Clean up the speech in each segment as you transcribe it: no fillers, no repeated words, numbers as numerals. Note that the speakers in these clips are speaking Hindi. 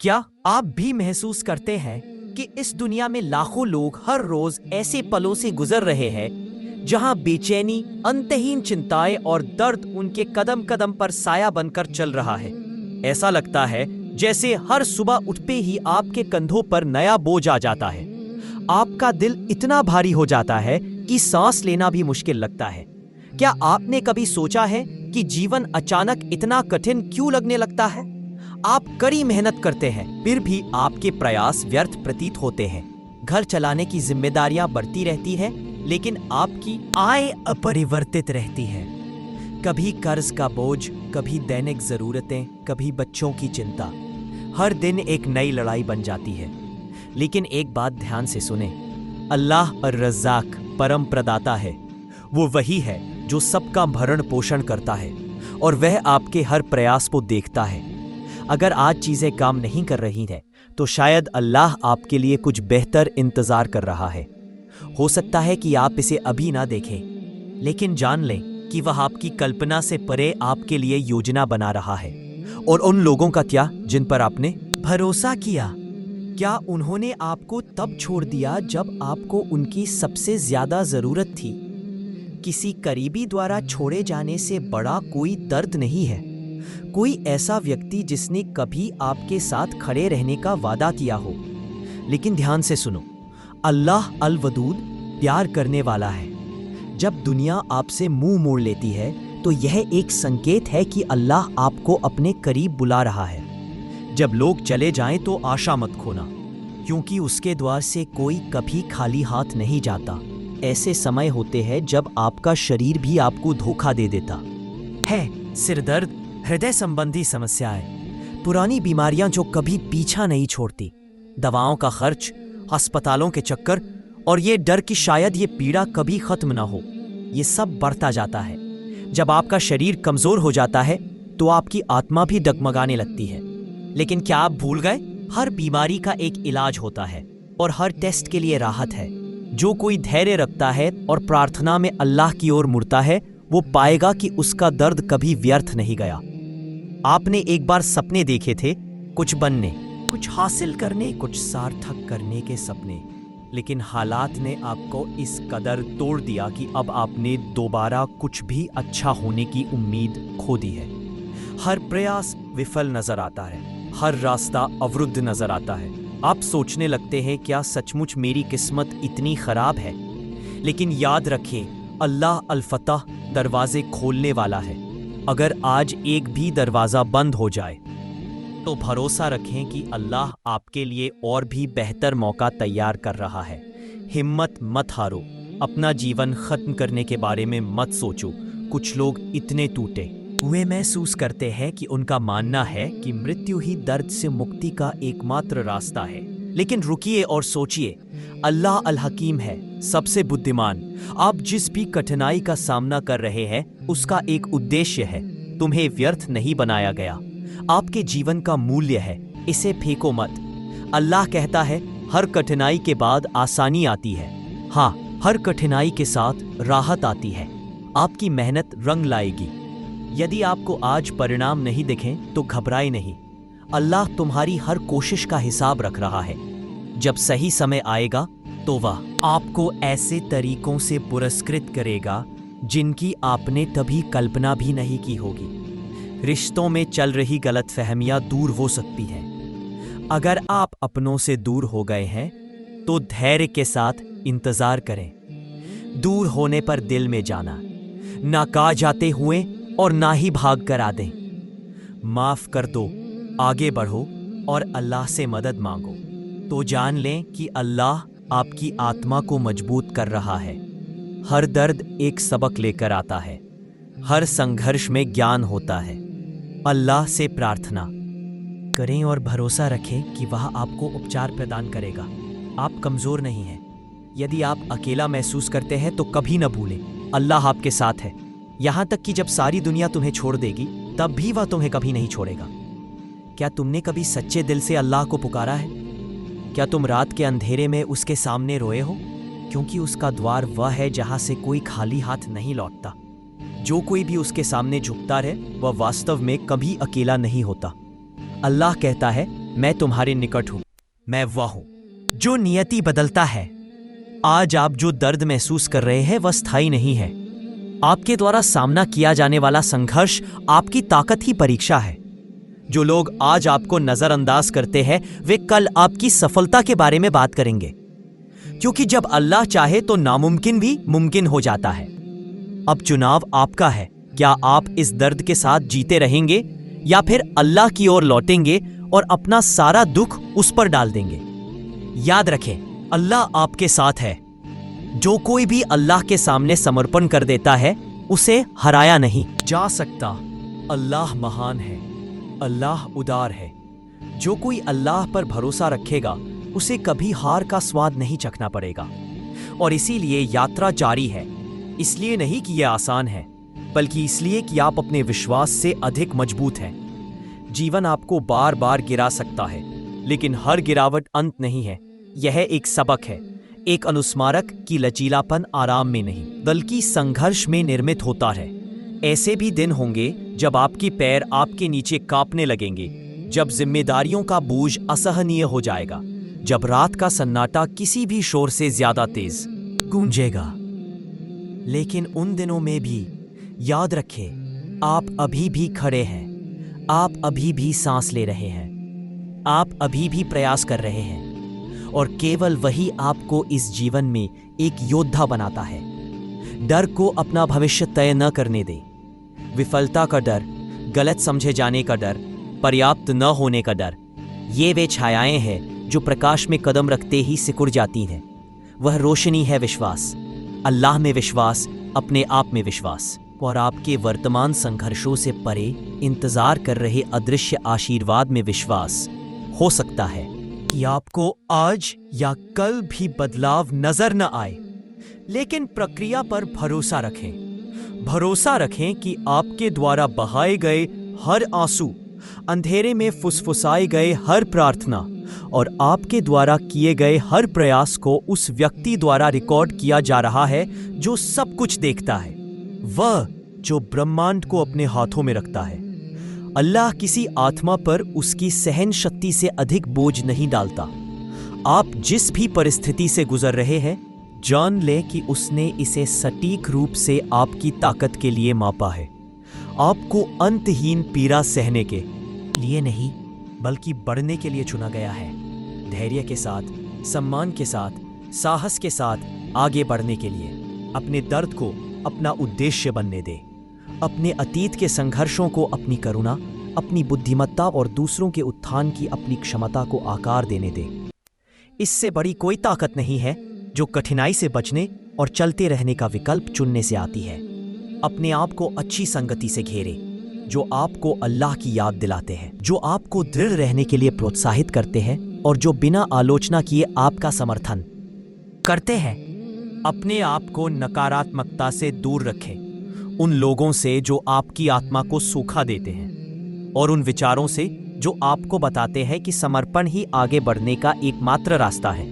क्या आप भी महसूस करते हैं कि इस दुनिया में लाखों लोग हर रोज ऐसे पलों से गुजर रहे हैं जहां बेचैनी, अंतहीन चिंताएं और दर्द उनके कदम कदम पर साया बनकर चल रहा है। ऐसा लगता है जैसे हर सुबह उठते ही आपके कंधों पर नया बोझ आ जाता है। आपका दिल इतना भारी हो जाता है कि सांस लेना भी मुश्किल लगता है। क्या आपने कभी सोचा है कि जीवन अचानक इतना कठिन क्यों लगने लगता है? आप कड़ी मेहनत करते हैं, फिर भी आपके प्रयास व्यर्थ प्रतीत होते हैं। घर चलाने की जिम्मेदारियां बढ़ती रहती है, लेकिन आपकी आय अपरिवर्तित रहती है। कभी कर्ज का बोझ, कभी दैनिक जरूरतें, कभी बच्चों की चिंता। हर दिन एक नई लड़ाई बन जाती है। लेकिन एक बात ध्यान से सुने, अल्लाह और रज़्ज़ाक परम प्रदाता है। वो वही है जो सबका भरण पोषण करता है और वह आपके हर प्रयास को देखता है। अगर आज चीजें काम नहीं कर रही हैं, तो शायद अल्लाह आपके लिए कुछ बेहतर इंतजार कर रहा है। हो सकता है कि आप इसे अभी ना देखें, लेकिन जान लें कि वह आपकी कल्पना से परे आपके लिए योजना बना रहा है। और उन लोगों का क्या जिन पर आपने भरोसा किया? क्या उन्होंने आपको तब छोड़ दिया जब आपको उनकी सबसे ज्यादा जरूरत थी? किसी करीबी द्वारा छोड़े जाने से बड़ा कोई दर्द नहीं है। कोई ऐसा व्यक्ति जिसने कभी आपके साथ खड़े रहने का वादा किया हो। लेकिन ध्यान से सुनो, अल्लाह अल वदूद प्यार करने वाला है। जब दुनिया आपसे मुंह मोड़ लेती है, तो यह एक संकेत है कि अल्लाह आपको अपने करीब बुला रहा है। जब लोग चले जाएं तो आशा मत खोना, क्योंकि उसके द्वार से कोई कभी खाली हाथ नहीं जाता। ऐसे समय होते हैं जब आपका शरीर भी आपको धोखा दे देता है। सिरदर्द, हृदय संबंधी समस्याएं, पुरानी बीमारियां जो कभी पीछा नहीं छोड़ती, दवाओं का खर्च, अस्पतालों के चक्कर और ये डर कि शायद ये पीड़ा कभी खत्म ना हो, ये सब बढ़ता जाता है। जब आपका शरीर कमजोर हो जाता है, तो आपकी आत्मा भी डगमगाने लगती है। लेकिन क्या आप भूल गए, हर बीमारी का एक इलाज होता है और हर टेस्ट के लिए राहत है। जो कोई धैर्य रखता है और प्रार्थना में अल्लाह की ओर मुड़ता है, वो पाएगा कि उसका दर्द कभी व्यर्थ नहीं गया। आपने एक बार सपने देखे थे, कुछ बनने, कुछ हासिल करने, कुछ सार्थक करने के सपने। लेकिन हालात ने आपको इस कदर तोड़ दिया कि अब आपने दोबारा कुछ भी अच्छा होने की उम्मीद खो दी है। हर प्रयास विफल नजर आता है, हर रास्ता अवरुद्ध नजर आता है। आप सोचने लगते हैं, क्या सचमुच मेरी किस्मत इतनी खराब है? लेकिन याद रखें, अल्लाह अल फतह दरवाजे खोलने वाला है। अगर आज एक भी दरवाजा बंद हो जाए, तो भरोसा रखें कि अल्लाह आपके लिए और भी बेहतर मौका तैयार कर रहा है। हिम्मत मत हारो, अपना जीवन खत्म करने के बारे में मत सोचो। कुछ लोग इतने टूटे हुए महसूस करते हैं कि उनका मानना है कि मृत्यु ही दर्द से मुक्ति का एकमात्र रास्ता है। लेकिन रुकिए और सोचिए, अल्लाह अल हकीम है, सबसे बुद्धिमान। आप जिस भी कठिनाई का सामना कर रहे हैं, उसका एक उद्देश्य है। तुम्हें व्यर्थ नहीं बनाया गया। आपके जीवन का मूल्य है, इसे फेंको मत। अल्लाह कहता है, हर कठिनाई के बाद आसानी आती है। हाँ, हर कठिनाई के साथ राहत आती है। आपकी मेहनत रंग लाएगी। यदि आपको आज परिणाम नहीं दिखें, तो घबराए नहीं। अल्लाह तुम्हारी हर कोशिश का हिसाब रख रहा है। जब सही समय आएगा, तो वह आपको ऐसे तरीकों से पुरस्कृत करेगा जिनकी आपने कभी कल्पना भी नहीं की होगी। रिश्तों में चल रही गलतफहमियां दूर हो सकती हैं। अगर आप अपनों से दूर हो गए हैं, तो धैर्य के साथ इंतजार करें। दूर होने पर दिल में जाना, ना कहा जाते हुए और ना ही भाग कर आ दें। माफ कर दो, आगे बढ़ो और अल्लाह से मदद मांगो। तो जान लें कि अल्लाह आपकी आत्मा को मजबूत कर रहा है। हर दर्द एक सबक लेकर आता है, हर संघर्ष में ज्ञान होता है। अल्लाह से प्रार्थना करें और भरोसा रखें कि वह आपको उपचार प्रदान करेगा। आप कमजोर नहीं हैं। यदि आप अकेला महसूस करते हैं, तो कभी न भूलें, अल्लाह आपके साथ है। यहाँ तक कि जब सारी दुनिया तुम्हें छोड़ देगी, तब भी वह तुम्हें कभी नहीं छोड़ेगा। क्या तुमने कभी सच्चे दिल से अल्लाह को पुकारा है? क्या तुम रात के अंधेरे में उसके सामने रोए हो? क्योंकि उसका द्वार वह है जहां से कोई खाली हाथ नहीं लौटता। जो कोई भी उसके सामने झुकता रहे, वह वास्तव में कभी अकेला नहीं होता। अल्लाह कहता है, मैं तुम्हारे निकट हूं। मैं वह हूं जो नियति बदलता है। आज आप जो दर्द महसूस कर रहे हैं वह स्थायी नहीं है। आपके द्वारा सामना किया जाने वाला संघर्ष आपकी ताकत की परीक्षा है। जो लोग आज आपको नजरअंदाज करते हैं वे कल आपकी सफलता के बारे में बात करेंगे, क्योंकि जब अल्लाह चाहे तो नामुमकिन भी मुमकिन हो जाता है। अब चुनाव आपका है। क्या आप इस दर्द के साथ जीते रहेंगे या फिर अल्लाह की ओर लौटेंगे और अपना सारा दुख उस पर डाल देंगे? याद रखें, अल्लाह आपके साथ है। जो कोई भी अल्लाह के सामने समर्पण कर देता है उसे हराया नहीं जा सकता। अल्लाह महान है, अल्लाह उदार है। जो कोई अल्लाह पर भरोसा रखेगा उसे कभी हार का स्वाद नहीं चखना पड़ेगा। और इसीलिए यात्रा जारी है। इसलिए नहीं कि यह आसान है, बल्कि इसलिए कि आप अपने विश्वास से अधिक मजबूत हैं। जीवन आपको बार बार गिरा सकता है, लेकिन हर गिरावट अंत नहीं है। यह एक सबक है, एक अनुस्मारक कि लचीलापन आराम में नहीं बल्कि संघर्ष में निर्मित होता है। ऐसे भी दिन होंगे जब आपके पैर आपके नीचे कांपने लगेंगे, जब जिम्मेदारियों का बोझ असहनीय हो जाएगा, जब रात का सन्नाटा किसी भी शोर से ज्यादा तेज गूंजेगा। लेकिन उन दिनों में भी याद रखें, आप अभी भी खड़े हैं, आप अभी भी सांस ले रहे हैं, आप अभी भी प्रयास कर रहे हैं। और केवल वही आपको इस जीवन में एक योद्धा बनाता है। डर को अपना भविष्य तय न करने दें। विफलता का डर, गलत समझे जाने का डर, पर्याप्त न होने का डर, ये वे छायाएं हैं जो प्रकाश में कदम रखते ही सिकुड़ जाती हैं। वह रोशनी है विश्वास, अल्लाह में विश्वास, अपने आप में विश्वास, और आपके वर्तमान संघर्षों से परे इंतजार कर रहे अदृश्य आशीर्वाद में विश्वास। हो सकता है कि आपको आज या कल भी बदलाव नजर न आए, लेकिन प्रक्रिया पर भरोसा रखें। भरोसा रखें कि आपके द्वारा बहाए गए हर आंसू, अंधेरे में फुसफुसाए गए हर प्रार्थना और आपके द्वारा किए गए हर प्रयास को उस व्यक्ति द्वारा रिकॉर्ड किया जा रहा है जो सब कुछ देखता है, वह जो ब्रह्मांड को अपने हाथों में रखता है। अल्लाह किसी आत्मा पर उसकी सहन शक्ति से अधिक बोझ नहीं डालता। आप जिस भी परिस्थिति से गुजर रहे हैं, जान ले कि उसने इसे सटीक रूप से आपकी ताकत के लिए मापा है। आपको अंतहीन पीड़ा सहने के लिए नहीं, बल्कि बढ़ने के लिए चुना गया है। धैर्य के साथ, सम्मान के साथ, साहस के साथ आगे बढ़ने के लिए। अपने दर्द को अपना उद्देश्य बनने दे। अपने अतीत के संघर्षों को अपनी करुणा, अपनी बुद्धिमत्ता और दूसरों के उत्थान की अपनी क्षमता को आकार देने दे। इससे बड़ी कोई ताकत नहीं है जो कठिनाई से बचने और चलते रहने का विकल्प चुनने से आती है। अपने आप को अच्छी संगति से घेरे, जो आपको अल्लाह की याद दिलाते हैं, जो आपको दृढ़ रहने के लिए प्रोत्साहित करते हैं और जो बिना आलोचना किए आपका समर्थन करते हैं। अपने आप को नकारात्मकता से दूर रखें, उन लोगों से जो आपकी आत्मा को सूखा देते हैं और उन विचारों से जो आपको बताते हैं कि समर्पण ही आगे बढ़ने का एकमात्र रास्ता है।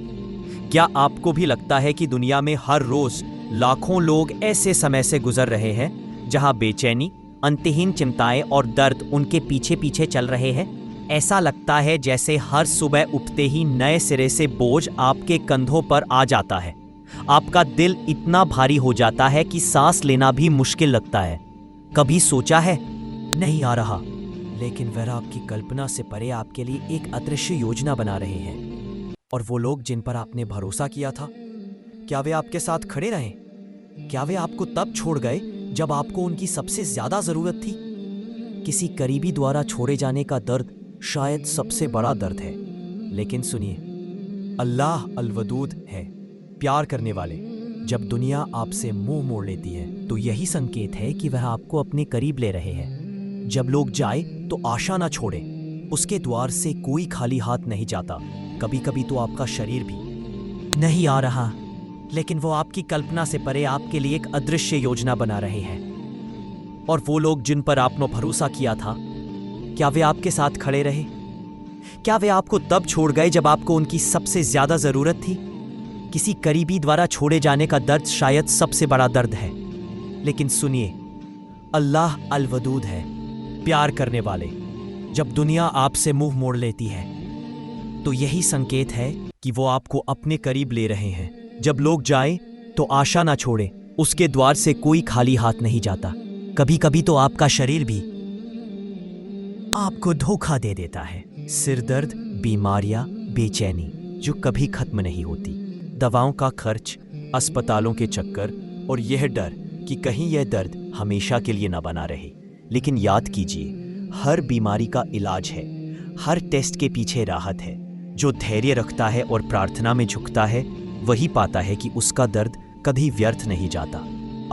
क्या आपको भी लगता है कि दुनिया में हर रोज लाखों लोग ऐसे समय से गुजर रहे हैं जहां बेचैनी, अंतहीन चिंताएं और दर्द उनके पीछे पीछे चल रहे हैं? ऐसा लगता है जैसे हर सुबह उठते ही नए सिरे से बोझ आपके कंधों पर आ जाता है। आपका दिल इतना भारी हो जाता है कि सांस लेना भी मुश्किल लगता है। कभी सोचा है? नहीं आ रहा, लेकिन वह आपकी कल्पना से परे आपके लिए एक अदृश्य योजना बना रहे हैं। और वो लोग जिन पर आपने भरोसा किया था, क्या वे आपके साथ खड़े रहे? क्या वे आपको तब छोड़ गए जब आपको उनकी सबसे ज्यादा जरूरत थी? किसी करीबी द्वारा छोड़े जाने का दर्द शायद सबसे बड़ा दर्द है। लेकिन सुनिए, अल्लाह अल-वदूद है, प्यार करने वाले। जब दुनिया आपसे मुंह मोड़ लेती है तो यही संकेत है कि वह आपको अपने करीब ले रहे हैं। जब लोग जाए तो आशा ना छोड़े, उसके द्वार से कोई खाली हाथ नहीं जाता। कभी कभी तो आपका शरीर भी नहीं आ रहा, लेकिन वो आपकी कल्पना से परे आपके लिए एक अदृश्य योजना बना रहे हैं। और वो लोग जिन पर आपने भरोसा किया था, क्या वे आपके साथ खड़े रहे? क्या वे आपको तब छोड़ गए जब आपको उनकी सबसे ज्यादा जरूरत थी? किसी करीबी द्वारा छोड़े जाने का दर्द शायद सबसे बड़ा दर्द है। लेकिन सुनिए, अल्लाह अल-वदूद है, प्यार करने वाले। जब दुनिया आपसे मुंह मोड़ लेती है तो यही संकेत है कि वो आपको अपने करीब ले रहे हैं। जब लोग जाए तो आशा ना छोड़े, उसके द्वार से कोई खाली हाथ नहीं जाता। कभी कभी तो आपका शरीर भी आपको धोखा दे देता है। सिर दर्द, बीमारियां, बेचैनी जो कभी खत्म नहीं होती, दवाओं का खर्च, अस्पतालों के चक्कर और यह डर कि कहीं यह दर्द हमेशा के लिए ना बना रहे। लेकिन याद कीजिए, हर बीमारी का इलाज है, हर टेस्ट के पीछे राहत है। जो धैर्य रखता है और प्रार्थना में झुकता है, वही पाता है कि उसका दर्द कभी व्यर्थ नहीं जाता।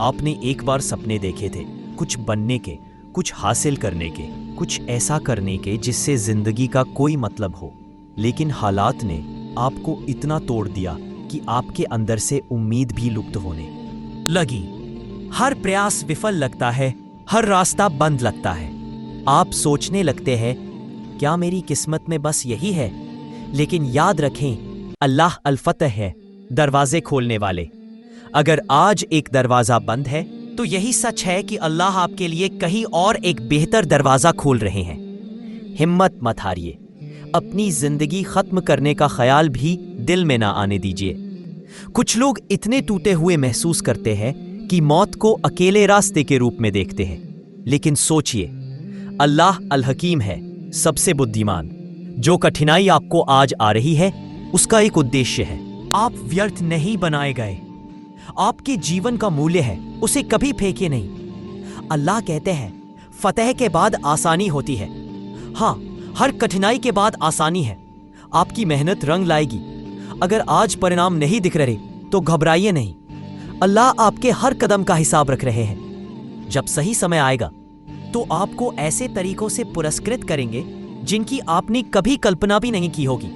आपने एक बार सपने देखे थे, कुछ बनने के, कुछ हासिल करने के, कुछ ऐसा करने के जिससे जिंदगी का कोई मतलब हो। लेकिन हालात ने आपको इतना तोड़ दिया कि आपके अंदर से उम्मीद भी लुप्त होने लगी। हर प्रयास विफल लगता है, हर रास्ता बंद लगता है। आप सोचने लगते हैं, क्या मेरी किस्मत में बस यही है? लेकिन याद रखें, अल्लाह अल-फतह है, दरवाजे खोलने वाले। अगर आज एक दरवाजा बंद है तो यही सच है कि अल्लाह आपके लिए कहीं और एक बेहतर दरवाजा खोल रहे हैं। हिम्मत मत हारिए, अपनी जिंदगी खत्म करने का ख्याल भी दिल में ना आने दीजिए। कुछ लोग इतने टूटे हुए महसूस करते हैं कि मौत को अकेले रास्ते के रूप में देखते हैं। लेकिन सोचिए, अल्लाह अल हकीम है, सबसे बुद्धिमान। जो कठिनाई आपको आज आ रही है, उसका एक उद्देश्य है। आप व्यर्थ नहीं बनाए गए। आपके जीवन का मूल्य है, उसे कभी फेंके नहीं। अल्लाह कहते हैं, फतेह के बाद आसानी होती है। हाँ, हर कठिनाई के बाद आसानी है। आपकी मेहनत रंग लाएगी। अगर आज परिणाम नहीं दिख रहे तो घबराइए नहीं। अल्लाह आपके हर कदम का हिसाब रख रहे हैं। जब सही समय आएगा तो आपको ऐसे तरीकों से पुरस्कृत करेंगे जिनकी आपने कभी कल्पना भी नहीं की होगी।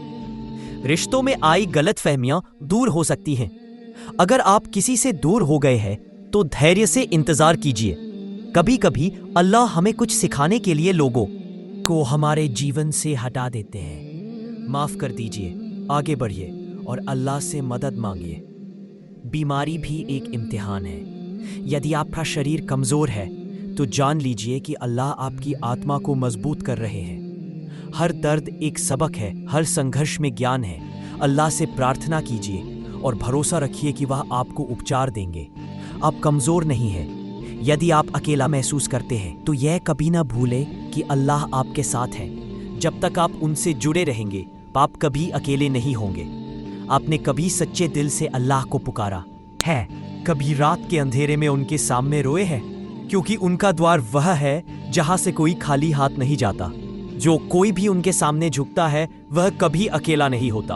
रिश्तों में आई गलतफहमियां दूर हो सकती हैं। अगर आप किसी से दूर हो गए हैं तो धैर्य से इंतजार कीजिए। कभी कभी अल्लाह हमें कुछ सिखाने के लिए लोगों को हमारे जीवन से हटा देते हैं। माफ कर दीजिए, आगे बढ़िए और अल्लाह से मदद मांगिए। बीमारी भी एक इम्तिहान है। यदि आपका शरीर कमजोर है तो जान लीजिए कि अल्लाह आपकी आत्मा को मजबूत कर रहे हैं। हर दर्द एक सबक है, हर संघर्ष में ज्ञान है। अल्लाह से प्रार्थना कीजिए और भरोसा रखिए कि वह आपको उपचार देंगे। आप कमजोर नहीं हैं। यदि आप अकेला महसूस करते हैं तो यह कभी ना भूलें कि अल्लाह आपके साथ है। जब तक आप उनसे जुड़े रहेंगे, आप कभी अकेले नहीं होंगे। आपने कभी सच्चे दिल से अल्लाह को पुकारा है? कभी रात के अंधेरे में उनके सामने रोए हैं? क्योंकि उनका द्वार वह है जहां से कोई खाली हाथ नहीं जाता। जो कोई भी उनके सामने झुकता है वह कभी अकेला नहीं होता।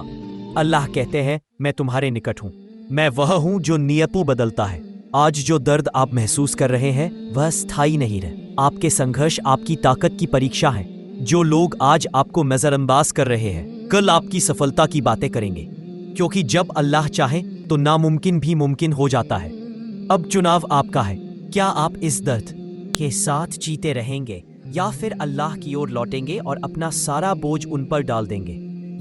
अल्लाह कहते हैं, मैं तुम्हारे निकट हूं। मैं वह हूं जो नियतों बदलता है। आज जो दर्द आप महसूस कर रहे हैं वह स्थायी नहीं रहे। आपके संघर्ष आपकी ताकत की परीक्षा है। जो लोग आज आपको नजरअंदाज कर रहे हैं, कल आपकी सफलता की बातें करेंगे। क्योंकि जब अल्लाह चाहे तो नामुमकिन भी मुमकिन हो जाता है। अब चुनाव आपका है। क्या आप इस दर्द के साथ जीते रहेंगे या फिर अल्लाह की ओर लौटेंगे और अपना सारा बोझ उन पर डाल देंगे?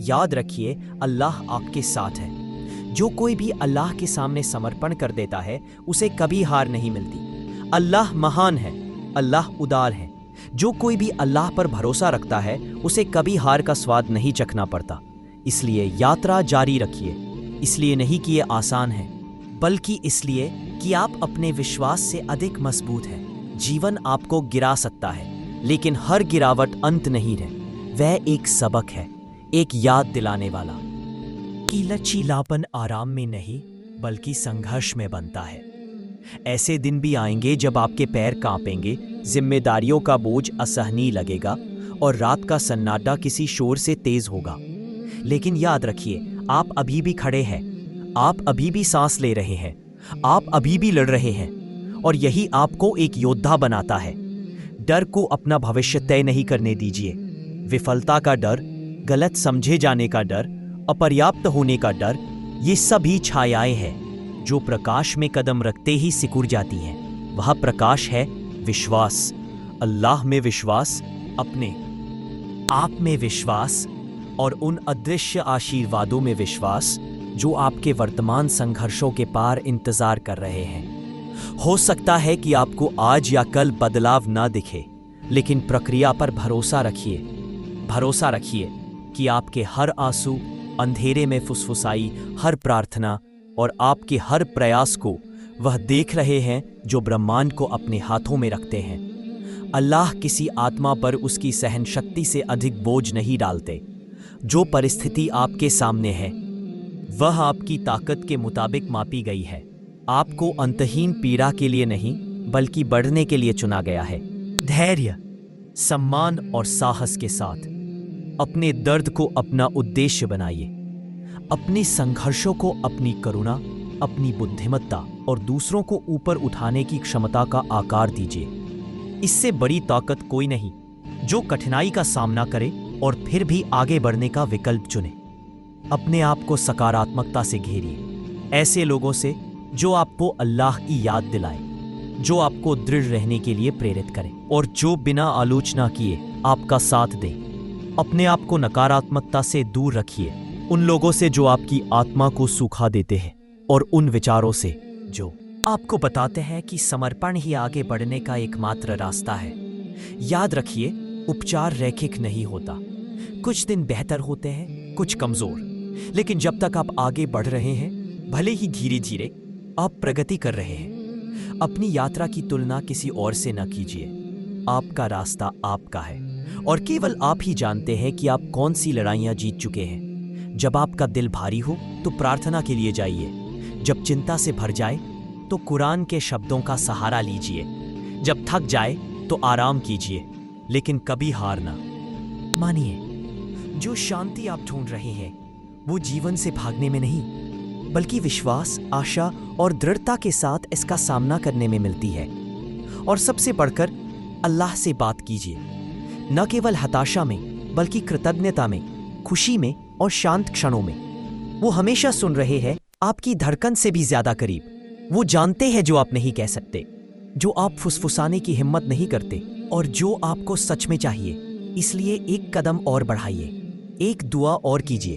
याद रखिए, अल्लाह आपके साथ है। जो कोई भी अल्लाह के सामने समर्पण कर देता है उसे कभी हार नहीं मिलती। अल्लाह महान है, अल्लाह उदार है। जो कोई भी अल्लाह पर भरोसा रखता है उसे कभी हार का स्वाद नहीं चखना पड़ता। इसलिए यात्रा जारी रखिए। इसलिए नहीं कि ये आसान है, बल्कि इसलिए कि आप अपने विश्वास से अधिक मजबूत हैं। जीवन आपको गिरा सकता है, लेकिन हर गिरावट अंत नहीं है। वह एक सबक है, एक याद दिलाने वाला कि लचीलापन आराम में नहीं बल्कि संघर्ष में बनता है। ऐसे दिन भी आएंगे जब आपके पैर कांपेंगे, जिम्मेदारियों का बोझ असहनीय लगेगा और रात का सन्नाटा किसी शोर से तेज होगा। लेकिन याद रखिए, आप अभी भी खड़े हैं। आप अभी भी सांस ले रहे हैं। आप अभी भी लड़ रहे हैं और यही आपको एक योद्धा बनाता है। डर को अपना भविष्य तय नहीं करने दीजिए। विफलता का डर, गलत समझे जाने का डर, अपर्याप्त होने का डर, ये सभी छायाएं हैं जो प्रकाश में कदम रखते ही सिकुड़ जाती हैं। वह प्रकाश है विश्वास। अल्लाह में विश्वास, अपने आप में विश्वास और उन अदृश्य आशीर्वादों में विश्वास जो आपके वर्तमान संघर्षों के पार इंतजार कर रहे हैं। हो सकता है कि आपको आज या कल बदलाव ना दिखे, लेकिन प्रक्रिया पर भरोसा रखिए। भरोसा रखिए कि आपके हर आंसू, अंधेरे में फुसफुसाई हर प्रार्थना और आपके हर प्रयास को वह देख रहे हैं जो ब्रह्मांड को अपने हाथों में रखते हैं। अल्लाह किसी आत्मा पर उसकी सहन शक्ति से अधिक बोझ नहीं डालते। जो परिस्थिति आपके सामने है वह आपकी ताकत के मुताबिक मापी गई है। आपको अंतहीन पीड़ा के लिए नहीं बल्कि बढ़ने के लिए चुना गया है। धैर्य, सम्मान और साहस के साथ अपने दर्द को अपना उद्देश्य बनाइए। अपने संघर्षों को अपनी करुणा, अपनी बुद्धिमत्ता और दूसरों को ऊपर उठाने की क्षमता का आकार दीजिए। इससे बड़ी ताकत कोई नहीं जो कठिनाई का सामना करे और फिर भी आगे बढ़ने का विकल्प चुने। अपने आप को सकारात्मकता से घेरिए, ऐसे लोगों से जो आपको अल्लाह की याद दिलाए, जो आपको दृढ़ रहने के लिए प्रेरित करें और जो बिना आलोचना किए आपका साथ दें। अपने आप को नकारात्मकता से दूर रखिए, उन लोगों से जो आपकी आत्मा को सूखा देते हैं और उन विचारों से जो आपको बताते हैं कि समर्पण ही आगे बढ़ने का एकमात्र रास्ता है। याद रखिए, उपचार रैखिक नहीं होता। कुछ दिन बेहतर होते हैं, कुछ कमजोर, लेकिन जब तक आप आगे बढ़ रहे हैं, भले ही धीरे धीरे, आप प्रगति कर रहे हैं। अपनी यात्रा की तुलना किसी और से न कीजिए। आपका रास्ता आपका है और केवल आप ही जानते हैं कि आप कौन सी लड़ाइयां जीत चुके हैं। जब आपका दिल भारी हो तो प्रार्थना के लिए जाइए। जब चिंता से भर जाए तो कुरान के शब्दों का सहारा लीजिए। जब थक जाए तो आराम कीजिए, लेकिन कभी हार ना मानिए। जो शांति आप ढूंढ रहे हैं वो जीवन से भागने में नहीं, बल्कि विश्वास, आशा और दृढ़ता के साथ इसका सामना करने में मिलती है। और सबसे बढ़कर अल्लाह से बात कीजिए, न केवल हताशा में बल्कि कृतज्ञता में, खुशी में और शांत क्षणों में। वो हमेशा सुन रहे हैं, आपकी धड़कन से भी ज्यादा करीब। वो जानते हैं जो आप नहीं कह सकते, जो आप फुसफुसाने की हिम्मत नहीं करते और जो आपको सच में चाहिए। इसलिए एक कदम और बढ़ाइए, एक दुआ और कीजिए,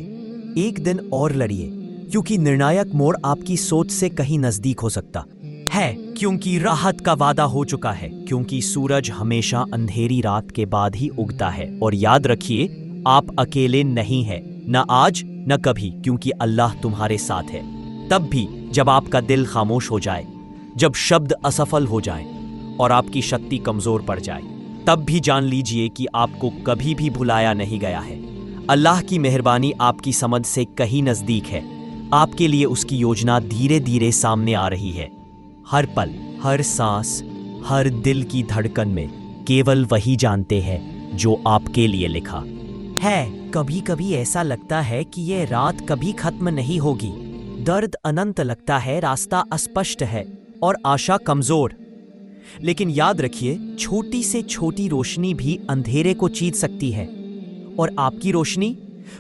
एक दिन और लड़िए, क्योंकि निर्णायक मोड़ आपकी सोच से कहीं नजदीक हो सकता है। क्योंकि राहत का वादा हो चुका है, क्योंकि सूरज हमेशा अंधेरी रात के बाद ही उगता है। और याद रखिए, आप अकेले नहीं हैं, न आज न कभी, क्योंकि अल्लाह तुम्हारे साथ है। तब भी जब आपका दिल खामोश हो जाए, जब शब्द असफल हो जाए और आपकी शक्ति कमजोर पड़ जाए, तब भी जान लीजिए कि आपको कभी भी भुलाया नहीं गया है। अल्लाह की मेहरबानी आपकी समझ से कहीं नजदीक है। आपके लिए उसकी योजना धीरे धीरे सामने आ रही है। हर पल, हर सांस, हर दिल की धड़कन में केवल वही जानते हैं जो आपके लिए लिखा है। कभी कभी ऐसा लगता है कि यह रात कभी खत्म नहीं होगी। दर्द अनंत लगता है, रास्ता अस्पष्ट है और आशा कमजोर। लेकिन याद रखिए, छोटी से छोटी रोशनी भी अंधेरे को चीर सकती है। और आपकी रोशनी,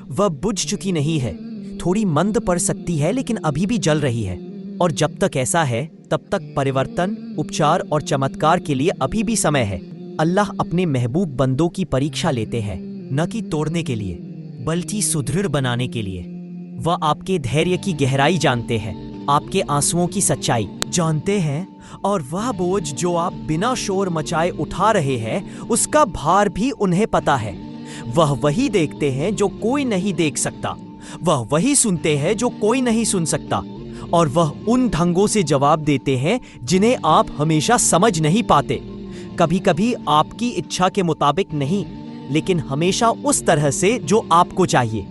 वह बुझ चुकी नहीं है। थोड़ी मंद पड़ सकती है, लेकिन अभी भी जल रही है। और जब तक ऐसा है, तब तक परिवर्तन, उपचार और चमत्कार के लिए अभी भी समय है। अल्लाह अपने महबूब बंदों की परीक्षा लेते हैं, न कि तोड़ने के लिए, बल्कि सुदृढ़ बनाने के लिए। वह आपके धैर्य की गहराई जानते हैं, आपके आंसुओं की सच्चाई जानते हैं, और वह बोझ जो आप बिना शोर मचाए उठा रहे हैं, उसका भार भी उन्हें पता है। वह वही देखते हैं जो कोई नहीं देख सकता, वह वही सुनते हैं जो कोई नहीं सुन सकता, और वह उन ढंगों से जवाब देते हैं जिन्हें आप हमेशा समझ नहीं पाते। कभी कभी आपकी इच्छा के मुताबिक नहीं, लेकिन हमेशा उस तरह से जो आपको चाहिए।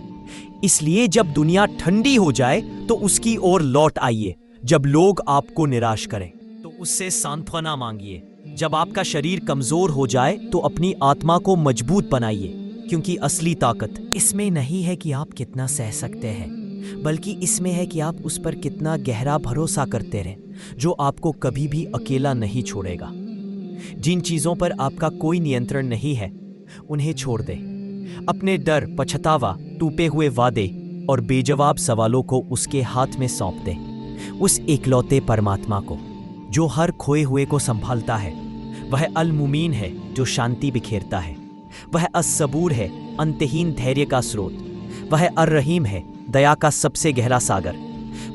इसलिए जब दुनिया ठंडी हो जाए तो उसकी ओर लौट आइए। जब लोग आपको निराश करें तो उससे सांत्वना मांगिए। जब आपका शरीर कमजोर हो जाए तो अपनी आत्मा को मजबूत बनाइए, क्योंकि असली ताकत इसमें नहीं है कि आप कितना सह सकते हैं, बल्कि इसमें है कि आप उस पर कितना गहरा भरोसा करते रहें, जो आपको कभी भी अकेला नहीं छोड़ेगा। जिन चीजों पर आपका कोई नियंत्रण नहीं है, उन्हें छोड़ दें। अपने डर, पछतावा, टूटे हुए वादे और बेजवाब सवालों को उसके हाथ में सौंप दें, उस एकलौते परमात्मा को जो हर खोए हुए को संभालता है। वह अल-मुमीन है जो शांति बिखेरता है। वह अस-सबूर है, अंतहीन धैर्य का स्रोत। वह अर-रहीम है, दया का सबसे गहरा सागर।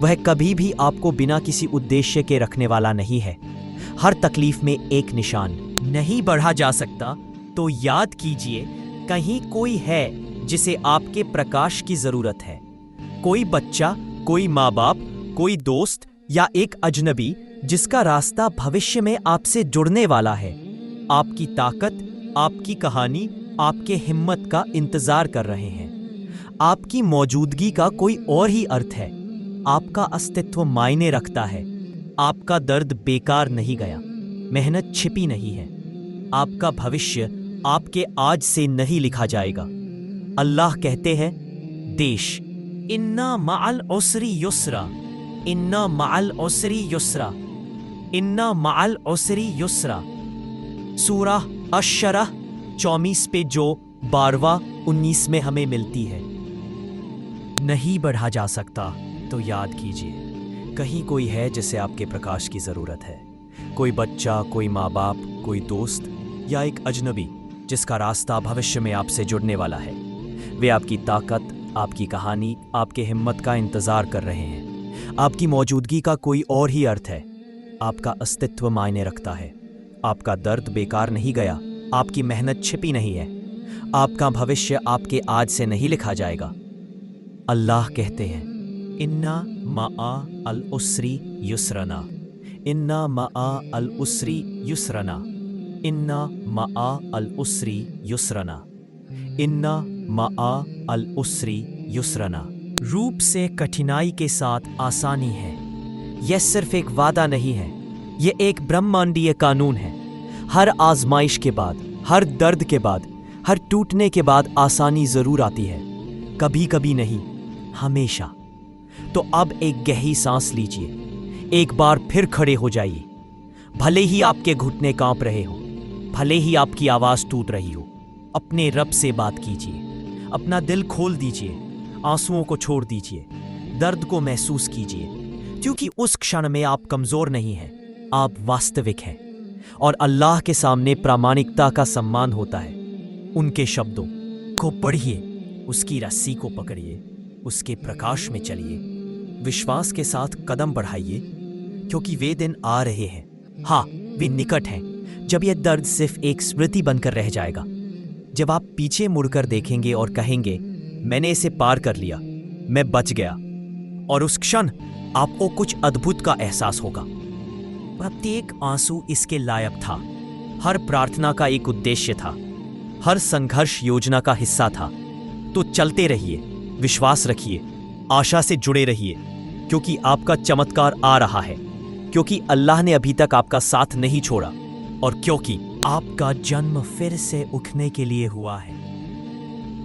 वह कभी भी आपको बिना किसी उद्देश्य के रखने वाला नहीं है। हर तकलीफ में एक निशान नहीं बढ़ा जा सकता, तो याद कीजिए, कहीं कोई है जिसे आपके प्रकाश की जरूरत है। कोई बच्चा, कोई माँ बाप, कोई दोस्त या एक अजनबी जिसका रास्ता भविष्य में आपसे जुड़ने वाला है। आपकी ताकत, आपकी कहानी, आपके हिम्मत का इंतजार कर रहे हैं। आपकी मौजूदगी का कोई और ही अर्थ है। आपका अस्तित्व मायने रखता है। आपका दर्द बेकार नहीं गया, मेहनत छिपी नहीं है। आपका भविष्य आपके आज से नहीं लिखा जाएगा। अल्लाह कहते हैं, देश इन्ना मअल उसरी युस्रा, इन्ना मअल उसरी युस्रा, इन्ना मअल उसरी युस्रा। सूरह अश-शरह 24 पे जो 12वां 19 में हमें मिलती है। नहीं बढ़ा जा सकता तो याद कीजिए, कहीं कोई है जिसे आपके प्रकाश की जरूरत है। कोई बच्चा, कोई माँ बाप, कोई दोस्त या एक अजनबी जिसका रास्ता भविष्य में आपसे जुड़ने वाला है। वे आपकी ताकत, आपकी कहानी, आपके हिम्मत का इंतजार कर रहे हैं। आपकी मौजूदगी का कोई और ही अर्थ है। आपका अस्तित्व मायने रखता है। आपका दर्द बेकार नहीं गया, आपकी मेहनत छिपी नहीं है। आपका भविष्य आपके आज से नहीं लिखा जाएगा। अल्लाह कहते हैं, इन्ना मआ अल उसरी युसरना, इन्ना मआ अल उसरी युसरना, इन्ना मआ अल उसरी युसरना, इन्ना मआ अल उसरी युसरना। रूप से कठिनाई के साथ आसानी है। यह सिर्फ एक वादा नहीं है, यह एक ब्रह्मांडीय कानून है। हर आजमाइश के बाद, हर दर्द के बाद, हर टूटने के बाद आसानी जरूर आती है। कभी कभी नहीं, हमेशा। तो अब एक गहरी सांस लीजिए, एक बार फिर खड़े हो जाइए। भले ही आपके घुटने कांप रहे हो, भले ही आपकी आवाज टूट रही हो, अपने रब से बात कीजिए। अपना दिल खोल दीजिए, आंसुओं को छोड़ दीजिए, दर्द को महसूस कीजिए, क्योंकि उस क्षण में आप कमजोर नहीं हैं, आप वास्तविक हैं। और अल्लाह के सामने प्रामाणिकता का सम्मान होता है। उनके शब्दों को पढ़िए, उसकी रस्सी को पकड़िए, उसके प्रकाश में चलिए, विश्वास के साथ कदम बढ़ाइए, क्योंकि वे दिन आ रहे हैं। हाँ, वे निकट हैं, जब यह दर्द सिर्फ एक स्मृति बनकर रह जाएगा। जब आप पीछे मुड़कर देखेंगे और कहेंगे, मैंने इसे पार कर लिया, मैं बच गया। और उस क्षण आपको कुछ अद्भुत का एहसास होगा। प्रत्येक आंसू इसके लायक था। हर प्रार्थना का एक उद्देश्य था, हर संघर्ष योजना का हिस्सा था। तो चलते रहिए, विश्वास रखिए, आशा से जुड़े रहिए, क्योंकि आपका चमत्कार आ रहा है, क्योंकि अल्लाह ने अभी तक आपका साथ नहीं छोड़ा, और क्योंकि आपका जन्म फिर से उठने के लिए हुआ है।